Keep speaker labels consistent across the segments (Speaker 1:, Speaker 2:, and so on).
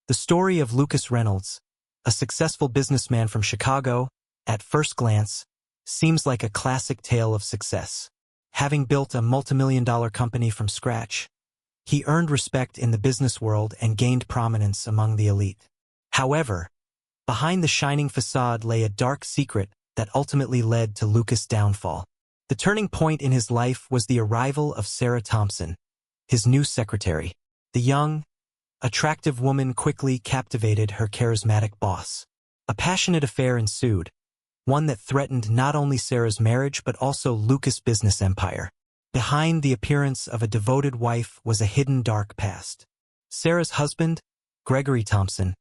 Speaker 1: The story of Lucas Reynolds, a successful businessman from Chicago, at first glance, seems like a classic tale of success. Having built a multimillion-dollar company from scratch, he earned respect in the business world and gained prominence among the elite. However, behind the shining facade lay a dark secret that ultimately led to Lucas' downfall. The turning point in his life was the arrival of Sarah Thompson, his new secretary. The young, attractive woman quickly captivated her charismatic boss. A passionate affair ensued, one that threatened not only Sarah's marriage but also Lucas' business empire. Behind the appearance of a devoted wife was a hidden dark past. Sarah's husband, Gregory Thompson,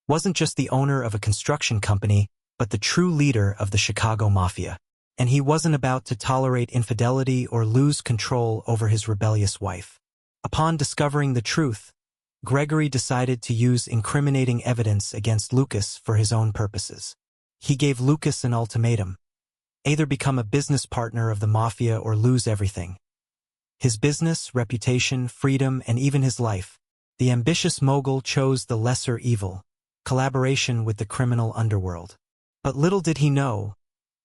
Speaker 1: wasn't just the owner of a construction company, but the true leader of the Chicago Mafia. And he wasn't about to tolerate infidelity or lose control over his rebellious wife. Upon discovering the truth, Gregory decided to use incriminating evidence against Lucas for his own purposes. He gave Lucas an ultimatum: either become a business partner of the Mafia or lose everything. His business, reputation, freedom, and even his life. The ambitious mogul chose the lesser evil, collaboration with the criminal underworld. But little did he know,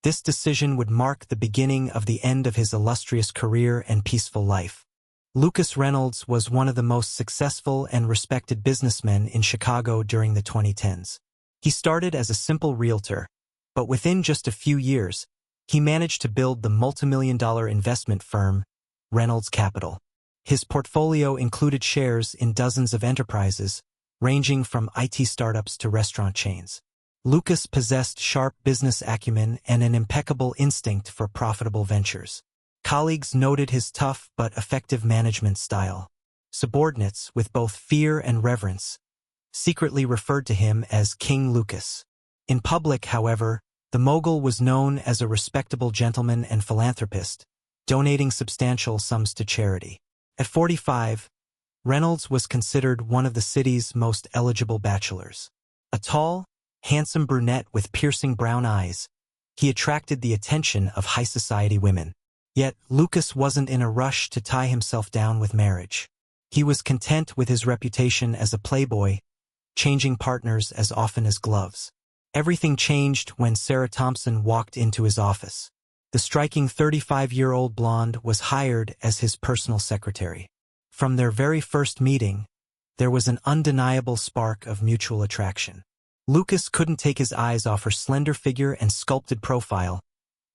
Speaker 1: this decision would mark the beginning of the end of his illustrious career and peaceful life. Lucas Reynolds was one of the most successful and respected businessmen in Chicago during the 2010s. He started as a simple realtor, but within just a few years, he managed to build the multimillion-dollar investment firm, Reynolds Capital. His portfolio included shares in dozens of enterprises, ranging from IT startups to restaurant chains. Lucas possessed sharp business acumen and an impeccable instinct for profitable ventures. Colleagues noted his tough but effective management style. Subordinates, with both fear and reverence, secretly referred to him as King Lucas. In public, however, the mogul was known as a respectable gentleman and philanthropist, donating substantial sums to charity. At 45, Reynolds was considered one of the city's most eligible bachelors. A tall, handsome brunette with piercing brown eyes, he attracted the attention of high society women. Yet, Lucas wasn't in a rush to tie himself down with marriage. He was content with his reputation as a playboy, changing partners as often as gloves. Everything changed when Sarah Thompson walked into his office. The striking 35-year-old blonde was hired as his personal secretary. From their very first meeting, there was an undeniable spark of mutual attraction. Lucas couldn't take his eyes off her slender figure and sculpted profile,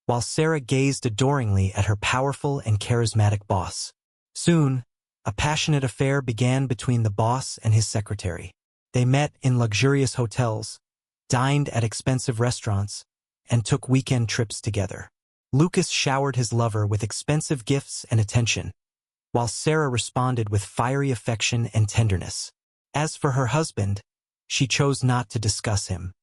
Speaker 1: while Sarah gazed adoringly at her powerful and charismatic boss. Soon, a passionate affair began between the boss and his secretary. They met in luxurious hotels, dined at expensive restaurants, and took weekend trips together. Lucas showered his lover with expensive gifts and attention, while Sarah responded with fiery affection and tenderness. As for her husband, she chose not to discuss him.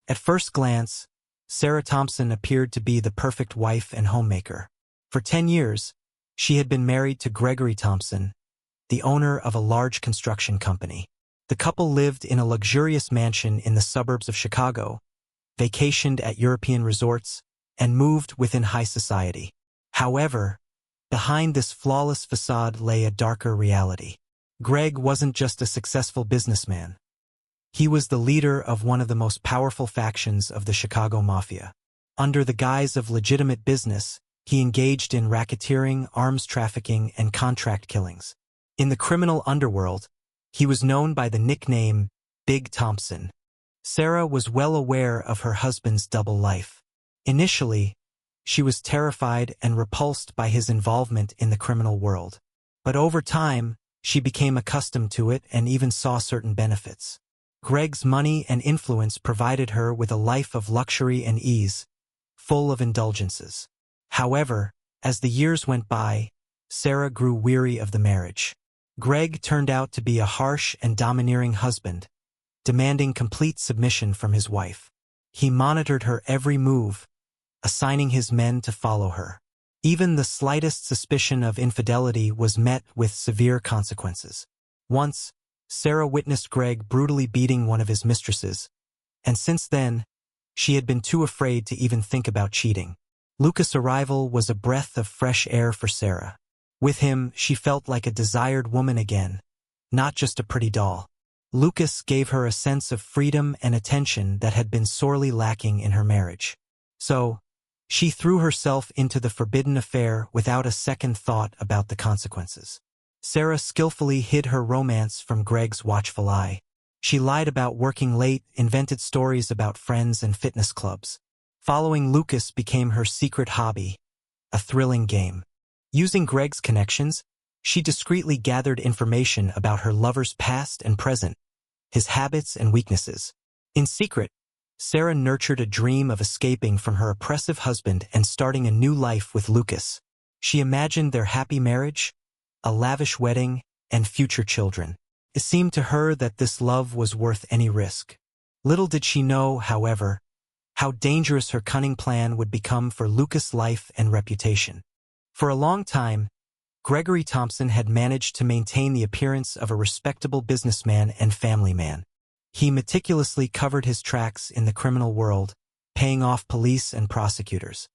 Speaker 1: At first glance, Sarah Thompson appeared to be the perfect wife and homemaker. For 10 years, she had been married to Gregory Thompson, the owner of a large construction company. The couple lived in a luxurious mansion in the suburbs of Chicago, vacationed at European resorts, and moved within high society. However, behind this flawless facade lay a darker reality. Greg wasn't just a successful businessman. He was the leader of one of the most powerful factions of the Chicago Mafia. Under the guise of legitimate business, he engaged in racketeering, arms trafficking, and contract killings. In the criminal underworld, he was known by the nickname Big Thompson. Sarah was well aware of her husband's double life. Initially, she was terrified and repulsed by his involvement in the criminal world. But over time, she became accustomed to it and even saw certain benefits. Greg's money and influence provided her with a life of luxury and ease, full of indulgences. However, as the years went by, Sarah grew weary of the marriage. Greg turned out to be a harsh and domineering husband, demanding complete submission from his wife. He monitored her every move, assigning his men to follow her. Even the slightest suspicion of infidelity was met with severe consequences. Once, Sarah witnessed Greg brutally beating one of his mistresses, and since then, she had been too afraid to even think about cheating. Lucas' arrival was a breath of fresh air for Sarah. With him, she felt like a desired woman again, not just a pretty doll. Lucas gave her a sense of freedom and attention that had been sorely lacking in her marriage. So, she threw herself into the forbidden affair without a second thought about the consequences. Sarah skillfully hid her romance from Greg's watchful eye. She lied about working late, invented stories about friends and fitness clubs. Following Lucas became her secret hobby, a thrilling game. Using Greg's connections, she discreetly gathered information about her lover's past and present, his habits and weaknesses. In secret, Sarah nurtured a dream of escaping from her oppressive husband and starting a new life with Lucas. She imagined their happy marriage, a lavish wedding, and future children. It seemed to her that this love was worth any risk. Little did she know, however, how dangerous her cunning plan would become for Lucas' life and reputation. For a long time, Gregory Thompson had managed to maintain the appearance of a respectable businessman and family man. He meticulously covered his tracks in the criminal world, paying off police and prosecutors.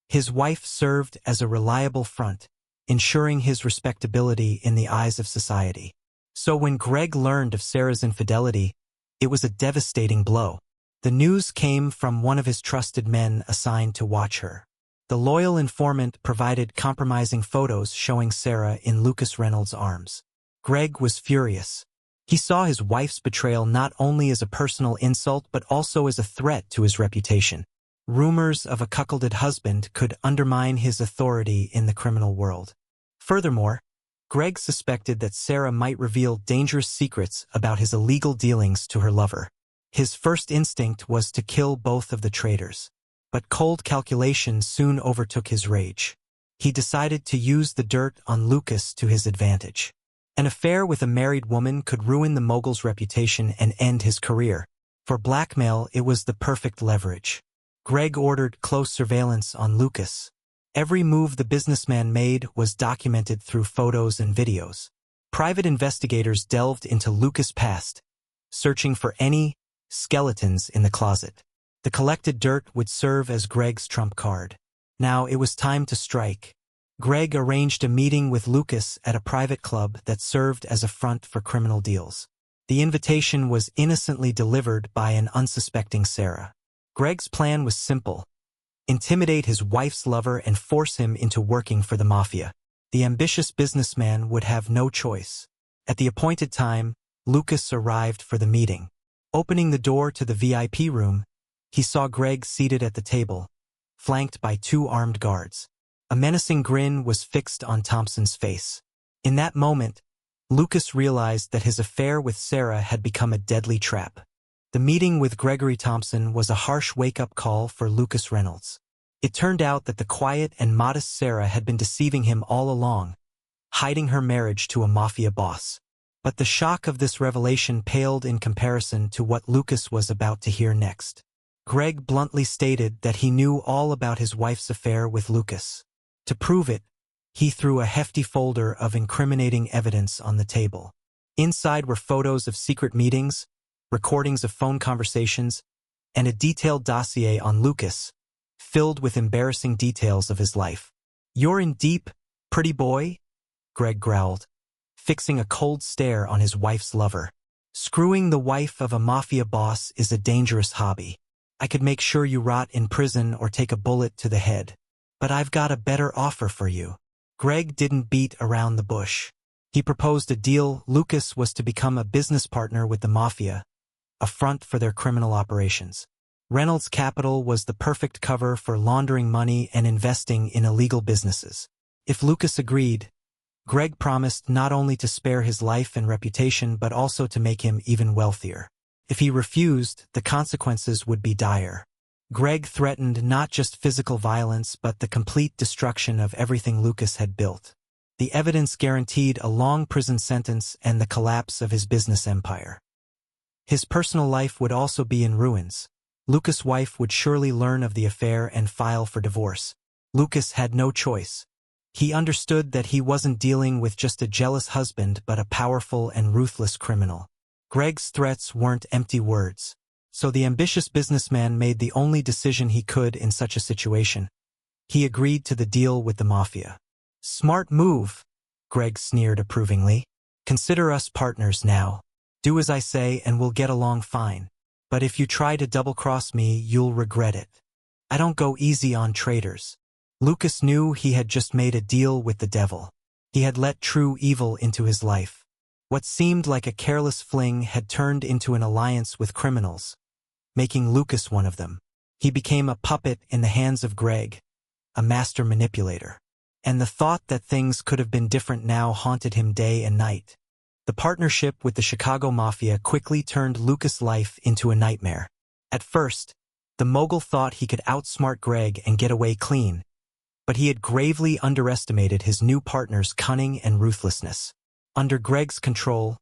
Speaker 1: His wife served as a reliable front, ensuring his respectability in the eyes of society. So when Greg learned of Sarah's infidelity, it was a devastating blow. The news came from one of his trusted men assigned to watch her. The loyal informant provided compromising photos showing Sarah in Lucas Reynolds' arms. Greg was furious. He saw his wife's betrayal not only as a personal insult but also as a threat to his reputation. Rumors of a cuckolded husband could undermine his authority in the criminal world. Furthermore, Greg suspected that Sarah might reveal dangerous secrets about his illegal dealings to her lover. His first instinct was to kill both of the traitors. But cold calculation soon overtook his rage. He decided to use the dirt on Lucas to his advantage. An affair with a married woman could ruin the mogul's reputation and end his career. For blackmail, it was the perfect leverage. Greg ordered close surveillance on Lucas. Every move the businessman made was documented through photos and videos. Private investigators delved into Lucas' past, searching for any skeletons in the closet. The collected dirt would serve as Greg's trump card. Now it was time to strike. Greg arranged a meeting with Lucas at a private club that served as a front for criminal deals. The invitation was innocently delivered by an unsuspecting Sarah. Greg's plan was simple: intimidate his wife's lover and force him into working for the mafia. The ambitious businessman would have no choice. At the appointed time, Lucas arrived for the meeting. Opening the door to the VIP room, he saw Greg seated at the table, flanked by 2 armed guards. A menacing grin was fixed on Thompson's face. In that moment, Lucas realized that his affair with Sarah had become a deadly trap. The meeting with Gregory Thompson was a harsh wake-up call for Lucas Reynolds. It turned out that the quiet and modest Sarah had been deceiving him all along, hiding her marriage to a mafia boss. But the shock of this revelation paled in comparison to what Lucas was about to hear next. Greg bluntly stated that he knew all about his wife's affair with Lucas. To prove it, he threw a hefty folder of incriminating evidence on the table. Inside were photos of secret meetings, recordings of phone conversations, and a detailed dossier on Lucas, filled with embarrassing details of his life. "You're in deep, pretty boy?" Greg growled, fixing a cold stare on his wife's lover. "Screwing the wife of a mafia boss is a dangerous hobby. I could make sure you rot in prison or take a bullet to the head. But I've got a better offer for you." Greg didn't beat around the bush. He proposed a deal. Lucas was to become a business partner with the mafia, a front for their criminal operations. Reynolds Capital was the perfect cover for laundering money and investing in illegal businesses. If Lucas agreed, Greg promised not only to spare his life and reputation but also to make him even wealthier. If he refused, the consequences would be dire. Greg threatened not just physical violence but the complete destruction of everything Lucas had built. The evidence guaranteed a long prison sentence and the collapse of his business empire. His personal life would also be in ruins. Lucas' wife would surely learn of the affair and file for divorce. Lucas had no choice. He understood that he wasn't dealing with just a jealous husband but a powerful and ruthless criminal. Greg's threats weren't empty words. So the ambitious businessman made the only decision he could in such a situation. He agreed to the deal with the mafia. "Smart move," Greg sneered approvingly. "Consider us partners now." Do as I say and we'll get along fine. But if you try to double-cross me, you'll regret it. I don't go easy on traitors. Lucas knew he had just made a deal with the devil. He had let true evil into his life. What seemed like a careless fling had turned into an alliance with criminals, making Lucas one of them. He became a puppet in the hands of Greg, a master manipulator. And the thought that things could have been different now haunted him day and night. The partnership with the Chicago Mafia quickly turned Lucas' life into a nightmare. At first, the mogul thought he could outsmart Greg and get away clean, but he had gravely underestimated his new partner's cunning and ruthlessness. Under Greg's control,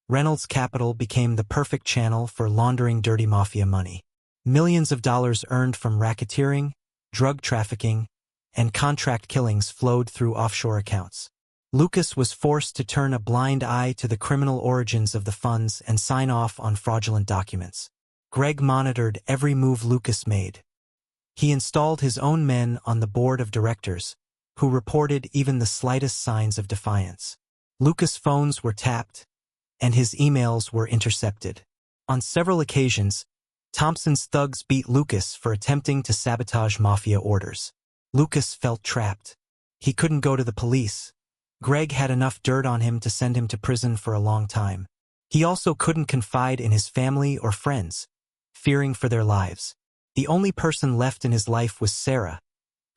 Speaker 1: Reynolds' capital became the perfect channel for laundering dirty mafia money. Millions of dollars earned from racketeering, drug trafficking, and contract killings flowed through offshore accounts. Lucas was forced to turn a blind eye to the criminal origins of the funds and sign off on fraudulent documents. Greg monitored every move Lucas made. He installed his own men on the board of directors, who reported even the slightest signs of defiance. Lucas' phones were tapped, and his emails were intercepted. On several occasions, Thompson's thugs beat Lucas for attempting to sabotage mafia orders. Lucas felt trapped. He couldn't go to the police. Greg had enough dirt on him to send him to prison for a long time. He also couldn't confide in his family or friends, fearing for their lives. The only person left in his life was Sarah,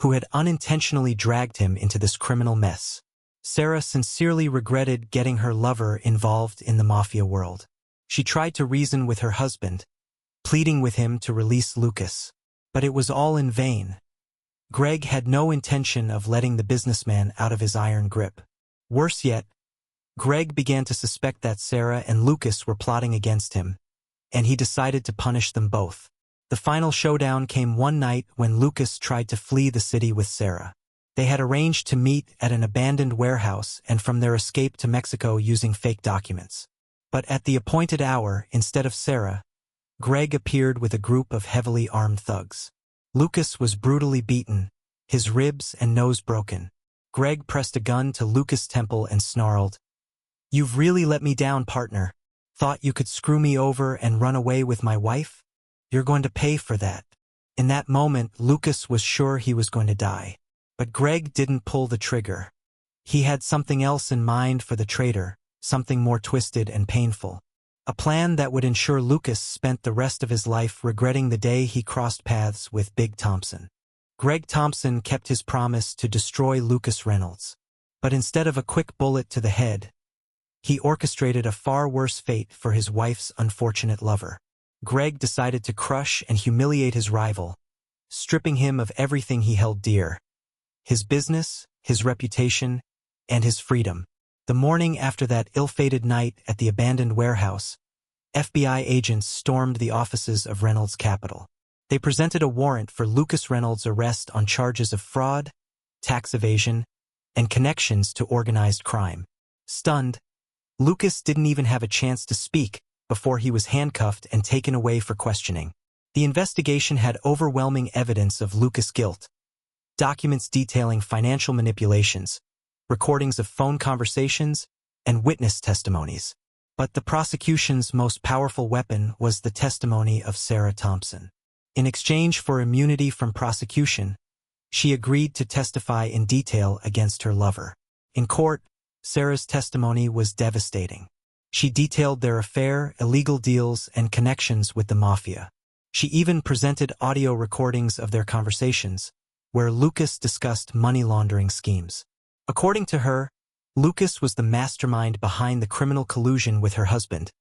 Speaker 1: who had unintentionally dragged him into this criminal mess. Sarah sincerely regretted getting her lover involved in the mafia world. She tried to reason with her husband, pleading with him to release Lucas. But it was all in vain. Greg had no intention of letting the businessman out of his iron grip. Worse yet, Greg began to suspect that Sarah and Lucas were plotting against him, and he decided to punish them both. The final showdown came one night when Lucas tried to flee the city with Sarah. They had arranged to meet at an abandoned warehouse and from their escape to Mexico using fake documents. But at the appointed hour, instead of Sarah, Greg appeared with a group of heavily armed thugs. Lucas was brutally beaten, his ribs and nose broken. Greg pressed a gun to Lucas' temple and snarled, "You've really let me down, partner. Thought you could screw me over and run away with my wife? You're going to pay for that." In that moment, Lucas was sure he was going to die. But Greg didn't pull the trigger. He had something else in mind for the traitor, something more twisted and painful. A plan that would ensure Lucas spent the rest of his life regretting the day he crossed paths with Big Thompson. Greg Thompson kept his promise to destroy Lucas Reynolds. But instead of a quick bullet to the head, he orchestrated a far worse fate for his wife's unfortunate lover. Greg decided to crush and humiliate his rival, stripping him of everything he held dear: his business, his reputation, and his freedom. The morning after that ill-fated night at the abandoned warehouse, FBI agents stormed the offices of Reynolds' capital. They presented a warrant for Lucas Reynolds' arrest on charges of fraud, tax evasion, and connections to organized crime. Stunned, Lucas didn't even have a chance to speak before he was handcuffed and taken away for questioning. The investigation had overwhelming evidence of Lucas' guilt: documents detailing financial manipulations, recordings of phone conversations, and witness testimonies. But the prosecution's most powerful weapon was the testimony of Sarah Thompson. In exchange for immunity from prosecution, she agreed to testify in detail against her lover. In court, Sarah's testimony was devastating. She detailed their affair, illegal deals, and connections with the mafia. She even presented audio recordings of their conversations, where Lucas discussed money laundering schemes. According to her, Lucas was the mastermind behind the criminal collusion with her husband,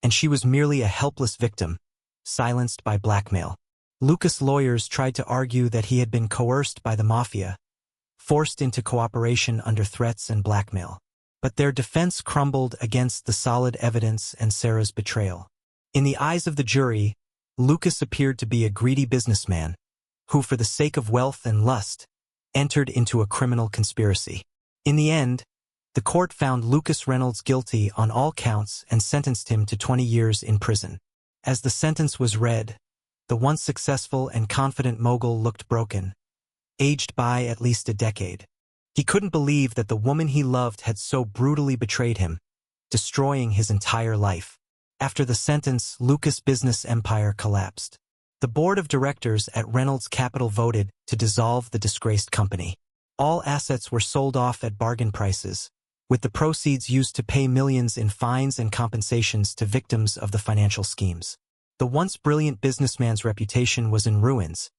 Speaker 1: and she was merely a helpless victim, silenced by blackmail. Lucas' lawyers tried to argue that he had been coerced by the mafia, forced into cooperation under threats and blackmail. But their defense crumbled against the solid evidence and Sarah's betrayal. In the eyes of the jury, Lucas appeared to be a greedy businessman who, for the sake of wealth and lust, entered into a criminal conspiracy. In the end, the court found Lucas Reynolds guilty on all counts and sentenced him to 20 years in prison. As the sentence was read, the once successful and confident mogul looked broken, aged by at least a decade. He couldn't believe that the woman he loved had so brutally betrayed him, destroying his entire life. After the sentence, Lucas' business empire collapsed. The board of directors at Reynolds Capital voted to dissolve the disgraced company. All assets were sold off at bargain prices, with the proceeds used to pay millions in fines and compensations to victims of the financial schemes. The once brilliant businessman's reputation was in ruins,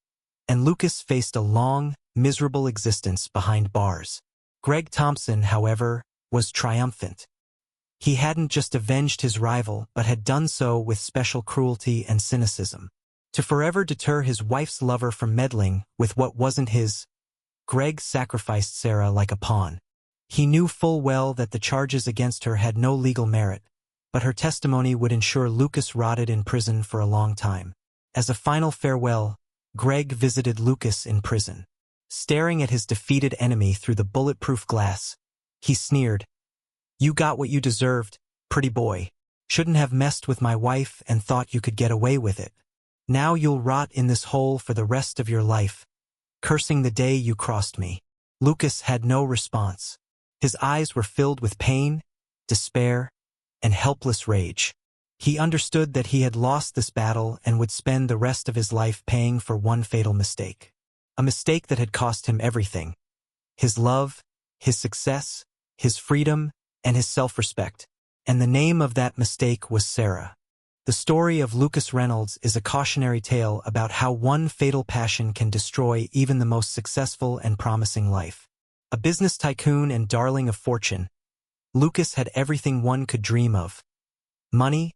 Speaker 1: and Lucas faced a long, miserable existence behind bars. Greg Thompson, however, was triumphant. He hadn't just avenged his rival, but had done so with special cruelty and cynicism. To forever deter his wife's lover from meddling with what wasn't his, Greg sacrificed Sarah like a pawn. He knew full well that the charges against her had no legal merit, but her testimony would ensure Lucas rotted in prison for a long time. As a final farewell, Greg visited Lucas in prison. Staring at his defeated enemy through the bulletproof glass, he sneered, "You got what you deserved, pretty boy. Shouldn't have messed with my wife and thought you could get away with it. Now you'll rot in this hole for the rest of your life, cursing the day you crossed me." Lucas had no response. His eyes were filled with pain, despair, and helpless rage. He understood that he had lost this battle and would spend the rest of his life paying for one fatal mistake. A mistake that had cost him everything: his love, his success, his freedom, and his self-respect. And the name of that mistake was Sarah. The story of Lucas Reynolds is a cautionary tale about how one fatal passion can destroy even the most successful and promising life. A business tycoon and darling of fortune, Lucas had everything one could dream of: money,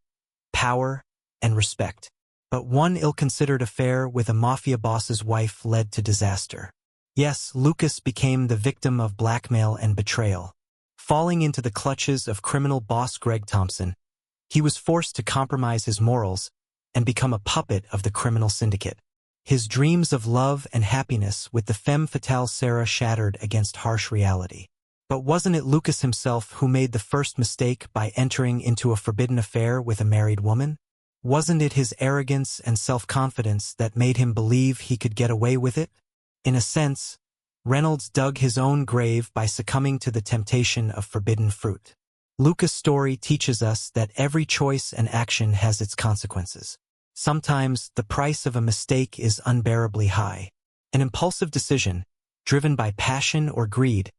Speaker 1: power, and respect. But one ill-considered affair with a mafia boss's wife led to disaster. Yes, Lucas became the victim of blackmail and betrayal. Falling into the clutches of criminal boss Greg Thompson, he was forced to compromise his morals and become a puppet of the criminal syndicate. His dreams of love and happiness with the femme fatale Sarah shattered against harsh reality. But wasn't it Lucas himself who made the first mistake by entering into a forbidden affair with a married woman? Wasn't it his arrogance and self-confidence that made him believe he could get away with it? In a sense, Reynolds dug his own grave by succumbing to the temptation of forbidden fruit. Lucas' story teaches us that every choice and action has its consequences. Sometimes the price of a mistake is unbearably high. An impulsive decision, driven by passion or greed,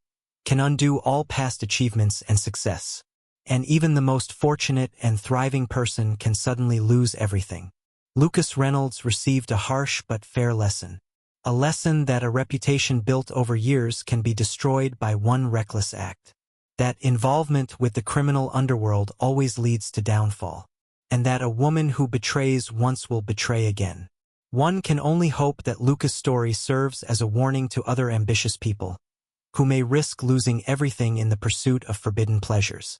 Speaker 1: can undo all past achievements and success. And even the most fortunate and thriving person can suddenly lose everything. Lucas Reynolds received a harsh but fair lesson. A lesson that a reputation built over years can be destroyed by one reckless act. That involvement with the criminal underworld always leads to downfall. And that a woman who betrays once will betray again. One can only hope that Lucas' story serves as a warning to other ambitious people, who may risk losing everything in the pursuit of forbidden pleasures.